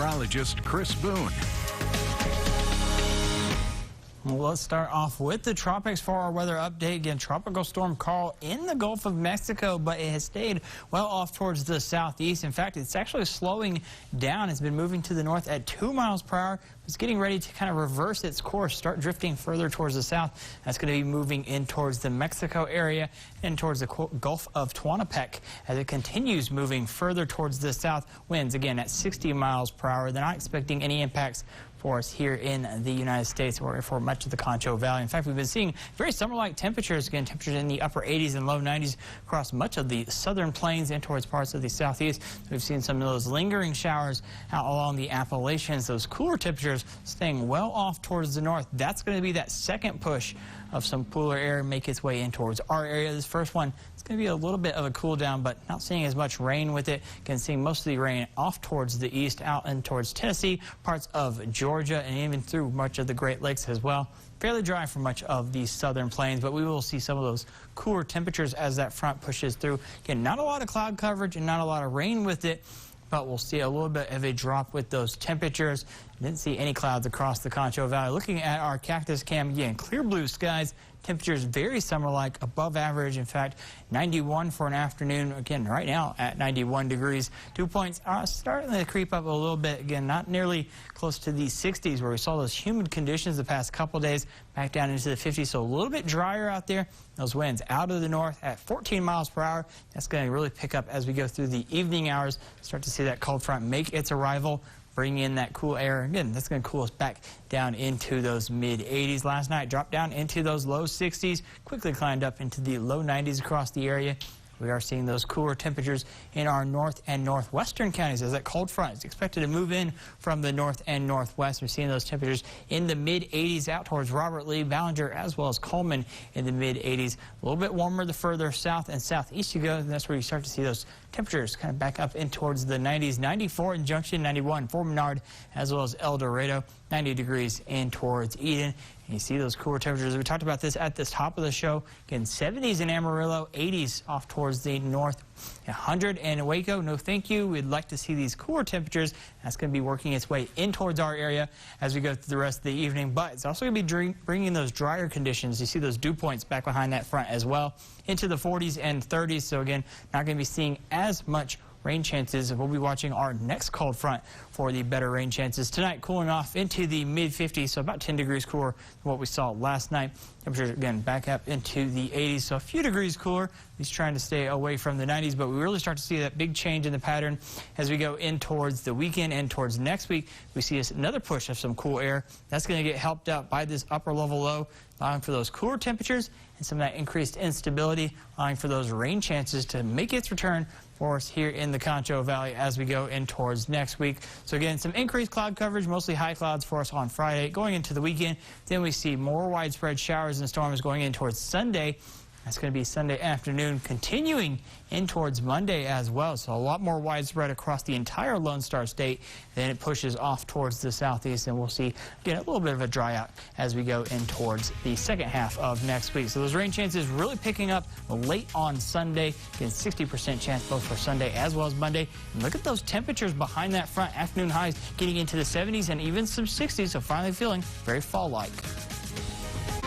meteorologist Chris Boone. Well, let's start off with the tropics for our weather update. Again, Tropical Storm Carl in the Gulf of Mexico, but it has stayed well off towards the southeast. In fact, it's actually slowing down. It's been moving to the north at 2 miles per hour. It's getting ready to kind of reverse its course, start drifting further towards the south. That's going to be moving in towards the Mexico area and towards the Gulf of Tehuantepec as it continues moving further towards the south. Winds, again, at 60 miles per hour. They're not expecting any impacts for us here in the United States or for much of the Concho Valley. In fact, we've been seeing very summer-like temperatures, again, temperatures in the upper 80s and low 90s across much of the southern plains and towards parts of the southeast. We've seen some of those lingering showers out along the Appalachians, those cooler temperatures staying well off towards the north. That's going to be that second push of some cooler air make its way in towards our area. This first one, it's going to be a little bit of a cool down, but not seeing as much rain with it. Again, seeing most of the rain off towards the east, out and towards Tennessee, parts of Georgia, and even through much of the Great Lakes as well. Fairly dry for much of the southern plains, but we will see some of those cooler temperatures as that front pushes through. Again, not a lot of cloud coverage and not a lot of rain with it, but we'll see a little bit of a drop with those temperatures. Didn't see any clouds across the Concho Valley. Looking at our cactus cam, again, clear blue skies. Temperatures very summer-like, above average. In fact, 91 for an afternoon. Again, right now at 91 degrees. Dew points are starting to creep up a little bit. Again, not nearly close to the 60s where we saw those humid conditions the past couple days. Back down into the 50s, so a little bit drier out there. Those winds out of the north at 14 miles per hour. That's going to really pick up as we go through the evening hours. Start to see that cold front make its arrival. Bring in that cool air. Again, that's going to cool us back down into those mid-80s. Last night, dropped down into those low 60s, quickly climbed up into the low 90s across the area. We are seeing those cooler temperatures in our north and northwestern counties as that cold front is expected to move in from the north and northwest. We're seeing those temperatures in the mid-80s out towards Robert Lee, Ballinger, as well as Coleman in the mid-80s. A little bit warmer the further south and southeast you go, and that's where you start to see those temperatures kind of back up in towards the 90s. 94 in Junction, 91 for Menard, as well as El Dorado, 90 degrees in towards Eden. And you see those cooler temperatures. We talked about this at the top of the show. Again, 70s in Amarillo, 80s off towards the north. 100 in Waco, no thank you. We'd like to see these cooler temperatures. That's going to be working its way in towards our area as we go through the rest of the evening. But it's also going to be bringing those drier conditions. You see those dew points back behind that front as well into the 40s and 30s. So again, not going to be seeing as much rain chances. We'll be watching our next cold front for the better rain chances. Tonight, cooling off into the mid-50s, so about 10 degrees cooler than what we saw last night. Temperatures, again, back up into the 80s, so a few degrees cooler. He's trying to stay away from the 90s, but we really start to see that big change in the pattern as we go in towards the weekend and towards next week. We see another push of some cool air. That's going to get helped out by this upper level low, allowing for those cooler temperatures and some of that increased instability, allowing for those rain chances to make its return for us here in the Concho Valley as we go in towards next week. So again, some increased cloud coverage, mostly high clouds for us on Friday. Going into the weekend, then we see more widespread showers and storms going in towards Sunday. That's going to be Sunday afternoon, continuing in towards Monday as well. So a lot more widespread across the entire Lone Star State. Then it pushes off towards the southeast, and we'll see, again, a little bit of a dry out as we go in towards the second half of next week. So those rain chances really picking up late on Sunday. Again, 60% chance both for Sunday as well as Monday. And look at those temperatures behind that front. Afternoon highs getting into the 70s and even some 60s, so finally feeling very fall-like.